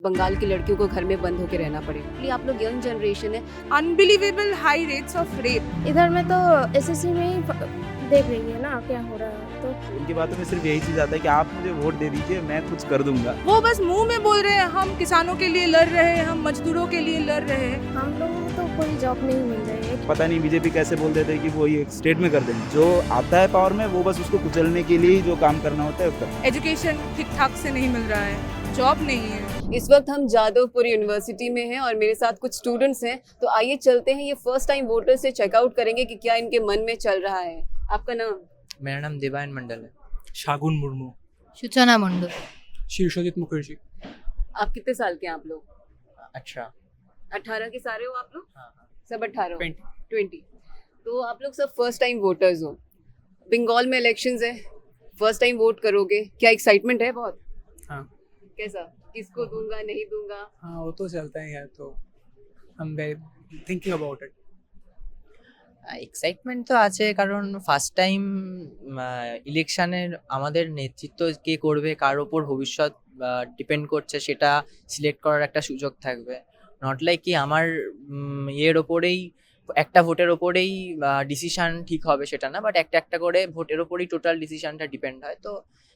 बंगाल की लड़कियों को घर में बंद होकर रहना पड़े। इसलिए आप लोग यंग जनरेशन है। Unbelievable high rates of rape. इधर में तो एसएससी में ही देख रही है ना क्या हो रहा है। तो उनकी बातों में सिर्फ यही चीज़ आता है कि आप मुझे वोट दे दीजिए, मैं कुछ कर दूंगा। वो बस मुंह में बोल रहे हैं हम किसानों के लिए लड़ रहे हैं, हम मजदूरों के लिए लड़ रहे हैं। हम लोगों को तो कोई जॉब नहीं मिल रही है। पता नहीं बीजेपी कैसे बोल देते हैं कि वो ये स्टेट में कर देंगे। जो आता है पावर में वो बस उसको कुचलने के लिए ही जो काम करना होता है वो करते हैं। एजुकेशन ठीक ठाक से नहीं मिल रहा है, जॉब नहीं है। इस वक्त हम जादवपुर यूनिवर्सिटी में हैं और मेरे साथ कुछ स्टूडेंट्स हैं। तो आइए चलते हैं, ये फर्स्ट टाइम वोटर से चेकआउट करेंगे कि क्या इनके मन में चल रहा है। आपका नाम? मेरा नाम देवायन मंडल है। शागुन मुर्मू। सूचना मंडल। शीर्षजित मुखर्जी। आप कितने साल के हैं आप लोग? 18 के सारे हो आप लोग? हाँ। सब 18 हो? 20। 20। तो आप लोग सब फर्स्ट टाइम वोटर्स हो। बंगाल में इलेक्शंस है, फर्स्ट टाइम वोट करोगे, क्या एक्साइटमेंट है बहुत? हाँ। कैसा, किसको दूंगा नहीं दूंगा? हाँ वो तो चलता ही है, तो हम थिंकिंग अबाउट इट। এক্সাইটমেন্ট তো আছে, কারণ ফার্স্ট টাইম ইলেকশনের আমাদের নেতৃত্ব কে করবে, কার ওপর ভবিষ্যৎ ডিপেন্ড করছে, সেটা সিলেক্ট করার একটা সুযোগ থাকবে। নট লাইক কি আমার এর ওপরেই একটা ভোটের ওপরেই ডিসিশন ঠিক হবে সেটা না, বাট একটা একটা করে ভোটের ওপরেই টোটাল ডিসিশনটা ডিপেন্ড হয়। তো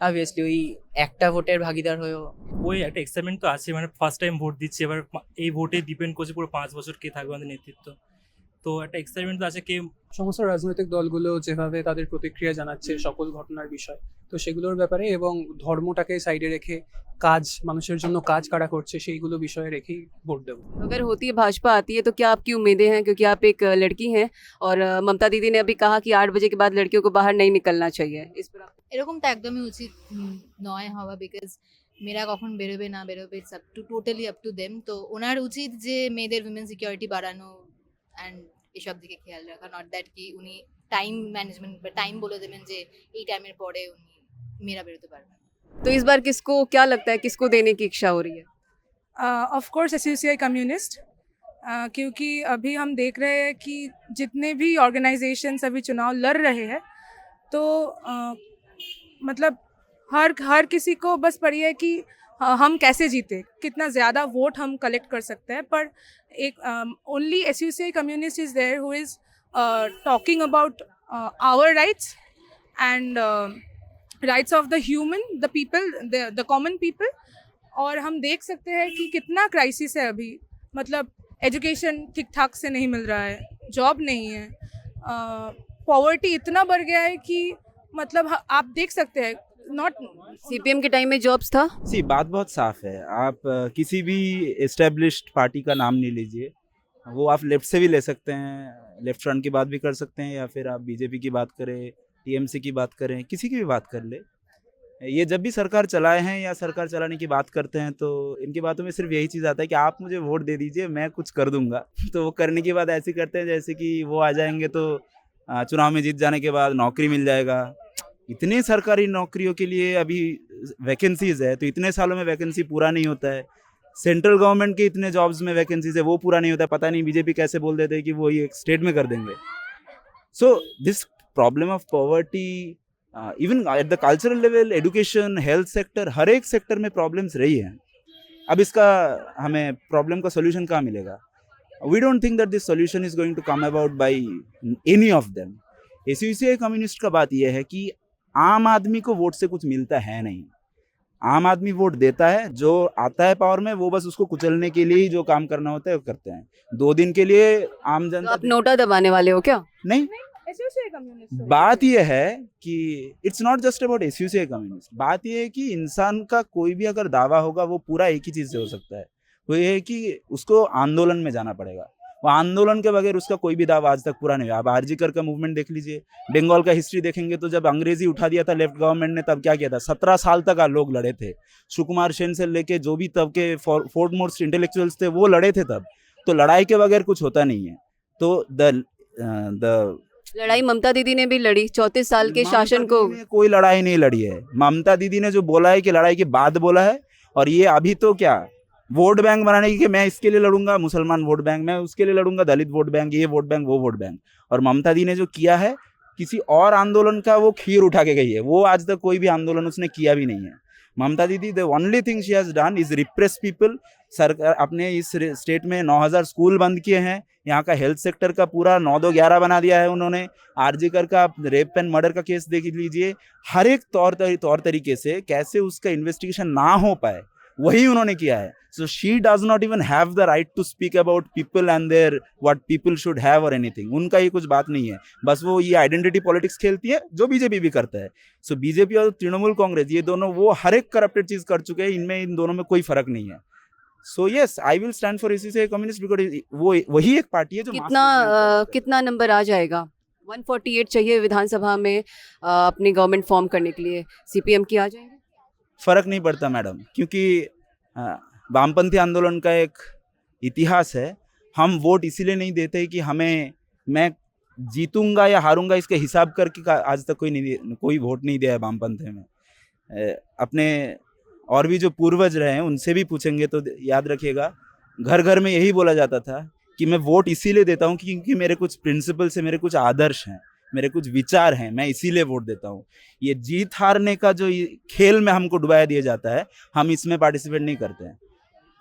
অবভিয়াসলি ওই একটা ভোটের ভাগিদার হয়েও ওই একটা এক্সাইটমেন্ট তো আছে, মানে ফার্স্ট টাইম ভোট দিচ্ছি, এবার এই ভোটে ডিপেন্ড করছে পুরো 5 বছর কে থাকবে আমাদের নেতৃত্ব। তো একটা এক্সাইটমেন্ট তো আছে কে সমস্ত রাজনৈতিক দলগুলো যেভাবে তাদের প্রতিক্রিয়া জানাচ্ছে সকল ঘটনার বিষয়, তো সেগুলোর ব্যাপারে এবং ধর্মটাকে সাইডে রেখে কাজ, মানুষের জন্য কাজ কারা করছে সেইগুলো বিষয়ে রেখেই ভোট দেবো। अगर होती है भाजपा आती है तो क्या आपकी उम्मीदें हैं, क्योंकि आप एक लड़की हैं और ममता दीदी ने अभी कहा कि 8 बजे के बाद लड़कियों को बाहर नहीं निकलना चाहिए, इस पर এরকম তো একদমই উচিত নয় হওয়া, বিকজ মেয়েরা কখন বেরোবে না বেরোবে it's up to totally up to them. তো ওনার উচিত যে মেয়েদের উইমেন সিকিউরিটি বাড়ানো অ্যান্ড এসব দিকে খেয়াল রাখা, নট দ্যাট কি উনি টাইম ম্যানেজমেন্ট বা টাইম বলে দেবেন যে এই টাইমের পরে উনি মেয়েরা বেরোতে পারবেন। तो इस बार किसको क्या लगता है, किसको देने की इच्छा हो रही है? ऑफ कोर्स एसयूसीआई कम्युनिस्ट, क्योंकि अभी हम देख रहे हैं कि जितने भी ऑर्गेनाइजेशंस अभी चुनाव लड़ रहे हैं तो मतलब हर किसी को बस पड़ी है कि हम कैसे जीते, कितना ज़्यादा वोट हम कलेक्ट कर सकते हैं। पर एक only SUCI communist is there who is talking about our rights and rights of the human, the people, the common people. और हम देख सकते हैं कि कितना क्राइसिस है अभी, मतलब एजुकेशन ठीक ठाक से नहीं मिल रहा है, जॉब नहीं है, पॉवर्टी इतना बढ़ गया है कि मतलब आप देख सकते हैं नॉट। सीपीएम के टाइम में जॉब्स था। सी बात बहुत साफ है। आप किसी भी एस्टेब्लिश्ड पार्टी का नाम नहीं लीजिए, वो आप लेफ्ट से भी ले सकते हैं, लेफ्ट फ्रंट की बात भी कर सकते हैं, या फिर आप बीजेपी की बात करें, टीएमसी की बात करें, किसी की भी बात कर ले। ये जब भी सरकार चलाए हैं या सरकार चलाने की बात करते हैं तो इनकी बातों में सिर्फ यही चीज़ आता है कि आप मुझे वोट दे दीजिए, मैं कुछ कर दूंगा। तो वो करने की बात ऐसी करते हैं जैसे कि वो आ जाएंगे तो चुनाव में जीत जाने के बाद नौकरी मिल जाएगा। इतने सरकारी नौकरियों के लिए अभी वैकेंसीज है, तो इतने सालों में वैकेंसी पूरा नहीं होता है। सेंट्रल गवर्नमेंट के इतने जॉब्स में वैकेंसीज है, वो पूरा नहीं होता है। पता नहीं बीजेपी कैसे बोल देते हैं कि वो ये स्टेट में कर देंगे। So this problem of poverty, even at the cultural level, education, health sector, हर एक सेक्टर में प्रॉब्लम्स रही हैं। अब इसका हमें प्रॉब्लम का सोल्यूशन कहाँ मिलेगा? We don't think that this solution is going to come about by any of them. SUCI communist का बात यह है कि आम आदमी को वोट से कुछ मिलता है नहीं। आम आदमी वोट देता है, जो आता है पावर में वो बस उसको कुचलने के लिए ही जो काम करना होता है वो करते हैं। 2 दिन के लिए आम तो जनता आप नोटा दबाने वाले हो क्या? नहीं। एसयूसीआई कम्युनिस्ट बात यह है कि it's not just about SUCI communist. बात यह है कि इंसान का कोई भी अगर दावा होगा वो पूरा एक ही चीज़ से हो सकता है, वो ये है कि उसको आंदोलन में जाना पड़ेगा। वो आंदोलन के बगैर उसका कोई भी दावा आज तक पूरा नहीं हुआ। आप आरजीकर का मूवमेंट देख लीजिए, बंगाल का हिस्ट्री देखेंगे तो जब अंग्रेजी उठा दिया था लेफ्ट गवर्नमेंट ने, तब क्या किया था? 17 साल तक लोग लड़े थे। सुकुमार सेन से लेके जो भी तब के फोर्थ मोस्ट इंटेलेक्चुअल्स थे वो लड़े थे तब। तो लड़ाई के बगैर कुछ होता नहीं है। तो द लड़ाई ममता दीदी ने भी लड़ी 34 साल के शासन को। कोई लड़ाई नहीं लड़ी है। ममता दीदी ने जो बोला है कि लड़ाई के बाद बोला है, और ये अभी तो क्या वोट बैंक बनाने की कि मैं इसके लिए लड़ूंगा, मुसलमान वोट बैंक, मैं उसके लिए लड़ूंगा, दलित वोट बैंक, ये वोट बैंक, वो वोट बैंक। और ममता दी ने जो किया है किसी और आंदोलन का वो खीर उठा के गई है। वो आज तक कोई भी आंदोलन उसने किया भी नहीं है। Mamata Didi the only thing she has done is repress people. सरकार अपने इस स्टेट में 9000 स्कूल बंद किए हैं, यहाँ का हेल्थ सेक्टर का पूरा 9-2-11 बना दिया है उन्होंने। आरजीकर का रेप एंड मर्डर का केस देख लीजिए, हर एक तौर तरीके से कैसे उसका इन्वेस्टिगेशन ना हो पाए वही उन्होंने किया है। So she does not even have the right to speak about people and their what people should have और एनीथिंग। उनका ये कुछ बात नहीं है, बस वो ये आइडेंटिटी पॉलिटिक्स खेलती है जो बीजेपी भी करता है। सो बीजेपी और तृणमूल कांग्रेस ये दोनों वो हर एक करप्टेड चीज कर चुके हैं, इनमें इन दोनों में कोई फर्क नहीं है। So yes, I will stand for ACCI communist because वो वही एक पार्टी है जो कितना नंबर आ जाएगा? 148 चाहिए विधानसभा में अपनी गवर्नमेंट फॉर्म करने के लिए, सीपीएम की आ जाएगी? फर्क नहीं पड़ता मैडम, क्योंकि वामपंथी आंदोलन का एक इतिहास है। हम वोट इसीलिए नहीं देते कि मैं जीतूंगा या हारूंगा इसका हिसाब करके आज तक कोई वोट नहीं दिया है वामपंथी में। अपने और भी जो पूर्वज रहे हैं उनसे भी पूछेंगे तो याद रखिएगा, घर घर में यही बोला जाता था कि मैं वोट इसीलिए देता हूँ क्योंकि मेरे कुछ प्रिंसिपल्स हैं, मेरे कुछ आदर्श हैं, मेरे कुछ विचार हैं, मैं इसीलिए वोट देता हूँ। ये जीत हारने का जो खेल में हमको डुबाया दिया जाता है, हम इसमें पार्टिसिपेट नहीं करते हैं,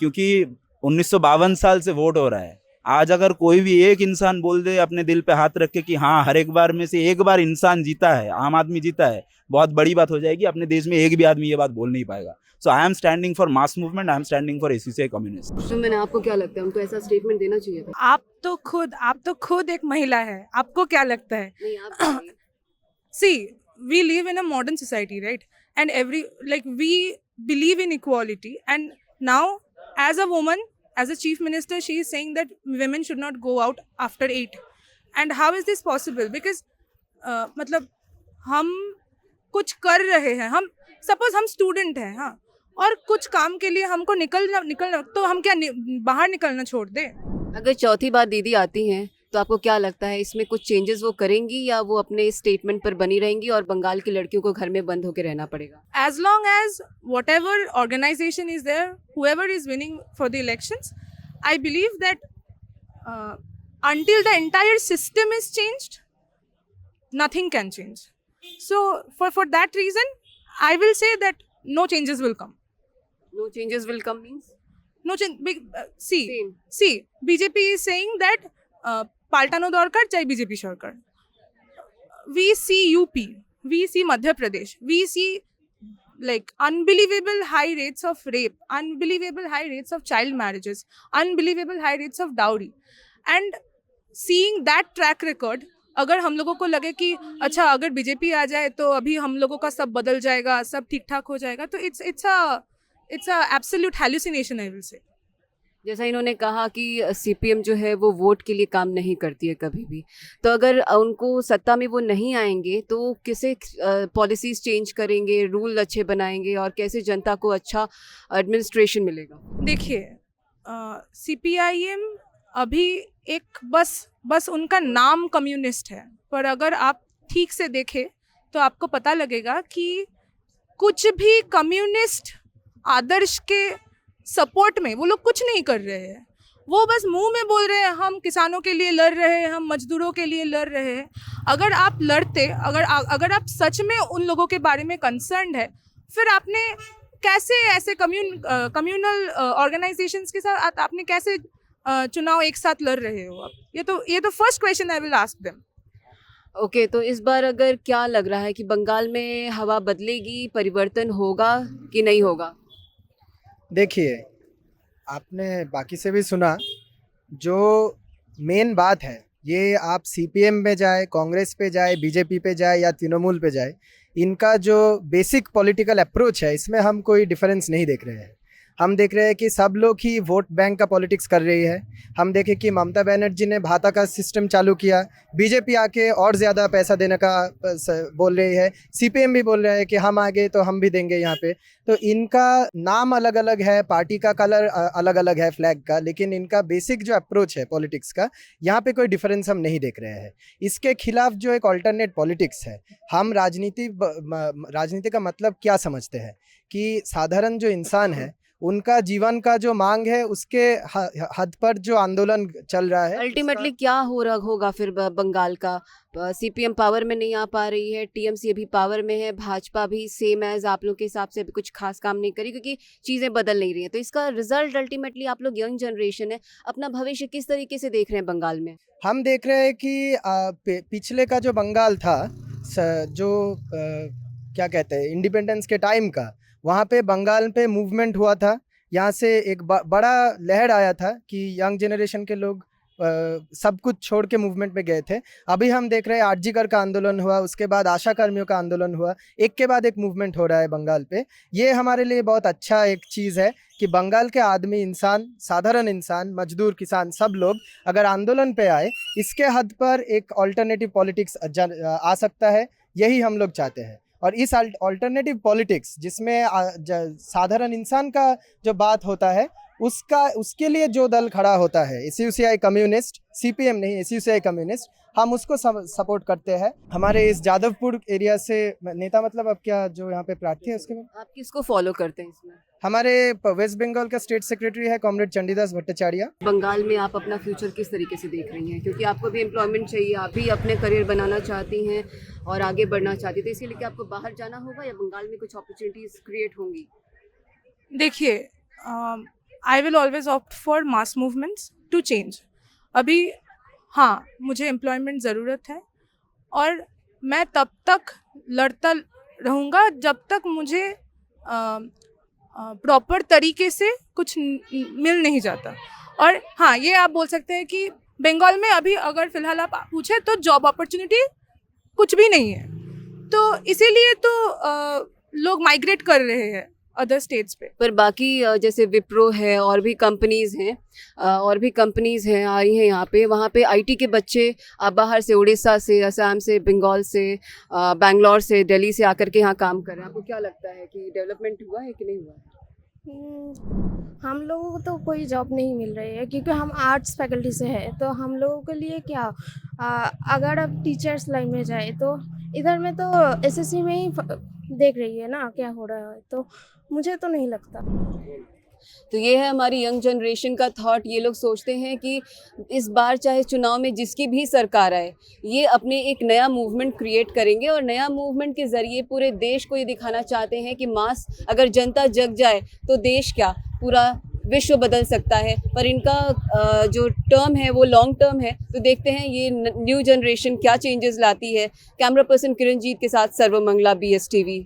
क्योंकि 1952 साल से वोट हो रहा है। आज अगर कोई भी एक इंसान बोल दे अपने दिल पे हाथ रख के कि हाँ हर एक बार में से एक बार इंसान जीता है, आम आदमी जीता है, बहुत बड़ी बात हो जाएगी। अपने देश में एक भी आदमी ये बात बोल नहीं पाएगा। So I am standing for mass movement, I am standing for ACCI communist. तो मैंने आपको क्या लगता है, उनको ऐसा स्टेटमेंट देना चाहिए था? आप तो खुद एक महिला है, आपको क्या लगता है? नहीं, आप बताइए। See, we live in a modern society, right? And we believe in equality. And now, as a woman, as a chief minister, she is saying that women should not go out after 8. And how is this possible? Because मतलब हम कुछ कर रहे हैं, हम suppose हम student हैं, हाँ, और कुछ काम के लिए हमको निकलना तो हम क्या बाहर निकलना छोड़ दें? अगर चौथी बार दीदी आती हैं तो आपको क्या लगता है इसमें कुछ चेंजेस वो करेंगी, या वो अपने स्टेटमेंट पर बनी रहेंगी और बंगाल की लड़कियों को घर में बंद होकर रहना पड़ेगा? As long as whatever organization is there, whoever is winning for the elections, I believe that until the entire system is changed, nothing can change. So for that reason, I will say that no changes will come. No changes will come means? No change. Same. See, BJP is saying that পাল্টানো দরকার চাই BJP Sarkar. We see UP, we see Madhya Pradesh, we see like unbelievable high rates of rape, unbelievable high rates of child marriages, unbelievable high rates of dowry. And seeing that track record, अगर हम लोगों को लगे कि अच्छा अगर BJP आ जाए तो अभी हम लोगों का सब बदल जाएगा, सब ठीक ठाक हो जाएगा, तो it's a absolute hallucination, I will say. जैसा इन्होंने कहा कि सीपीएम जो है वो वोट के लिए काम नहीं करती है कभी भी, तो अगर उनको सत्ता में वो नहीं आएंगे तो कैसे पॉलिसीज चेंज करेंगे, रूल अच्छे बनाएंगे और कैसे जनता को अच्छा एडमिनिस्ट्रेशन मिलेगा? देखिए, सीपीआईएम अभी एक बस उनका नाम कम्युनिस्ट है, पर अगर आप ठीक से देखें तो आपको पता लगेगा कि कुछ भी कम्युनिस्ट आदर्श के सपोर्ट में वो लोग कुछ नहीं कर रहे हैं। वो बस मुंह में बोल रहे हैं हम किसानों के लिए लड़ रहे हैं, हम मजदूरों के लिए लड़ रहे हैं। अगर आप लड़ते, अगर आप सच में उन लोगों के बारे में कंसर्न्ड है, फिर आपने कैसे ऐसे कम्युनल ऑर्गेनाइजेशंस के साथ आपने कैसे चुनाव एक साथ लड़ रहे हो आप? ये तो first question I will ask them. Okay, तो इस बार अगर क्या लग रहा है कि बंगाल में हवा बदलेगी, परिवर्तन होगा कि नहीं होगा? देखिए, आपने बाकी से भी सुना, जो मेन बात है ये आप सीपीएम में जाए, कांग्रेस पे जाए, बीजेपी पे जाए या तृणमूल पे जाए, इनका जो बेसिक पॉलिटिकल अप्रोच है इसमें हम कोई डिफरेंस नहीं देख रहे हैं। हम देख रहे हैं कि सब लोग ही वोट बैंक का पॉलिटिक्स कर रही है। हम देखें कि ममता बनर्जी ने भाता का सिस्टम चालू किया, बीजेपी आके और ज़्यादा पैसा देने का बोल रही है, सीपीएम भी बोल रहा है कि हम आगे तो हम भी देंगे यहाँ पे। तो इनका नाम अलग अलग है, पार्टी का कलर अलग अलग है फ्लैग का, लेकिन इनका बेसिक जो अप्रोच है पॉलिटिक्स का, यहाँ पे कोई डिफरेंस हम नहीं देख रहे हैं। इसके खिलाफ जो एक ऑल्टरनेट पॉलिटिक्स है, हम राजनीति का मतलब क्या समझते हैं कि साधारण जो इंसान है उनका जीवन का जो मांग है उसके हद पर जो आंदोलन चल रहा है। अल्टीमेटली क्या हो रहा होगा फिर बंगाल का? सीपीएम पावर में नहीं आ पा रही है, टीएमसी अभी पावर में है, भाजपा भी सेम एज आप लोग के हिसाब से अभी कुछ खास काम नहीं करी क्योंकि चीज़ें बदल नहीं रही हैं। तो इसका रिजल्ट अल्टीमेटली आप लोग यंग जनरेशन है, अपना भविष्य किस तरीके से देख रहे हैं बंगाल में? हम देख रहे हैं कि पिछले का जो बंगाल था, जो क्या कहते हैं इंडिपेंडेंस के टाइम का, वहाँ पे बंगाल पे मूवमेंट हुआ था। यहाँ से एक बड़ा लहर आया था कि यंग जनरेशन के लोग सब कुछ छोड़ के मूवमेंट में गए थे। अभी हम देख रहे हैं आरजीकर का आंदोलन हुआ, उसके बाद आशा कर्मियों का आंदोलन हुआ, एक के बाद एक मूवमेंट हो रहा है बंगाल पे। ये हमारे लिए बहुत अच्छा एक चीज़ है कि बंगाल के आदमी, इंसान, साधारण इंसान, मजदूर, किसान, सब लोग अगर आंदोलन पे आए, इसके हद पर एक ऑल्टरनेटिव पॉलिटिक्स आ सकता है। यही हम लोग चाहते हैं। और इस ऑल्टरनेटिव पॉलिटिक्स जिसमें साधारण इंसान का जो बात होता है, उसके लिए जो दल खड़ा होता है, एसयूसीआई कम्युनिस्ट, सीपीएम नहीं, एसयूसीआई कम्युनिस्ट, हम उसको सपोर्ट करते हैं। हमारे इस जादवपुर एरिया से नेता, मतलब अब क्या जो यहाँ पे प्रार्थी है उसके बाद आप किसको फॉलो करते हैं इसमें? हमारे वेस्ट बंगाल का स्टेट सेक्रेटरी है कॉमरेड चंडीदास भट्टाचार्य। बंगाल में आप अपना फ्यूचर किस तरीके से देख रही हैं? क्योंकि आपको भी एम्प्लॉयमेंट चाहिए, आप भी अपने करियर बनाना चाहती हैं और आगे बढ़ना चाहती हैं, तो इसके लिए क्या आपको बाहर जाना होगा या बंगाल में कुछ अपॉर्चुनिटीज क्रिएट होंगी? देखिए, I will always opt for mass movements to change. अभी हाँ, मुझे एम्प्लॉयमेंट ज़रूरत है और मैं तब तक लड़ता रहूँगा जब तक मुझे प्रॉपर तरीके से कुछ मिल नहीं जाता। और हाँ, ये आप बोल सकते हैं कि बंगाल में अभी अगर फ़िलहाल आप पूछे तो जॉब अपॉर्चुनिटी कुछ भी नहीं है, तो इसीलिए तो लोग माइग्रेट कर रहे हैं अदर स्टेट्स पे। पर बाकी जैसे विप्रो है और भी कंपनीज़ हैं आई हैं यहाँ पे, वहाँ पे आईटी के बच्चे बाहर से, उड़ीसा से, असम से, बंगाल से, बैंगलोर से, दिल्ली से आकर के यहाँ काम कर रहे हैं। आपको क्या लगता है कि डेवलपमेंट हुआ है कि नहीं हुआ है? हम लोगों को तो कोई जॉब नहीं मिल रही है क्योंकि हम आर्ट्स फैकल्टी से है, तो हम लोगों के लिए क्या, अगर अब टीचर्स लाइन में जाए तो इधर में तो एसएससी में ही देख रही है ना क्या हो रहा है, तो मुझे तो नहीं लगता। तो ये है हमारी यंग जनरेशन का थॉट। ये लोग सोचते हैं कि इस बार चाहे चुनाव में जिसकी भी सरकार आए, ये अपने एक नया मूवमेंट क्रिएट करेंगे और नया मूवमेंट के ज़रिए पूरे देश को ये दिखाना चाहते हैं कि मास अगर जनता जग जाए तो देश क्या, पूरा विश्व बदल सकता है। पर इनका जो टर्म है वो लॉन्ग टर्म है, तो देखते हैं ये न्यू जनरेशन क्या चेंजेस लाती है। कैमरा पर्सन किरणजीत के साथ सर्वमंगला, BSTV।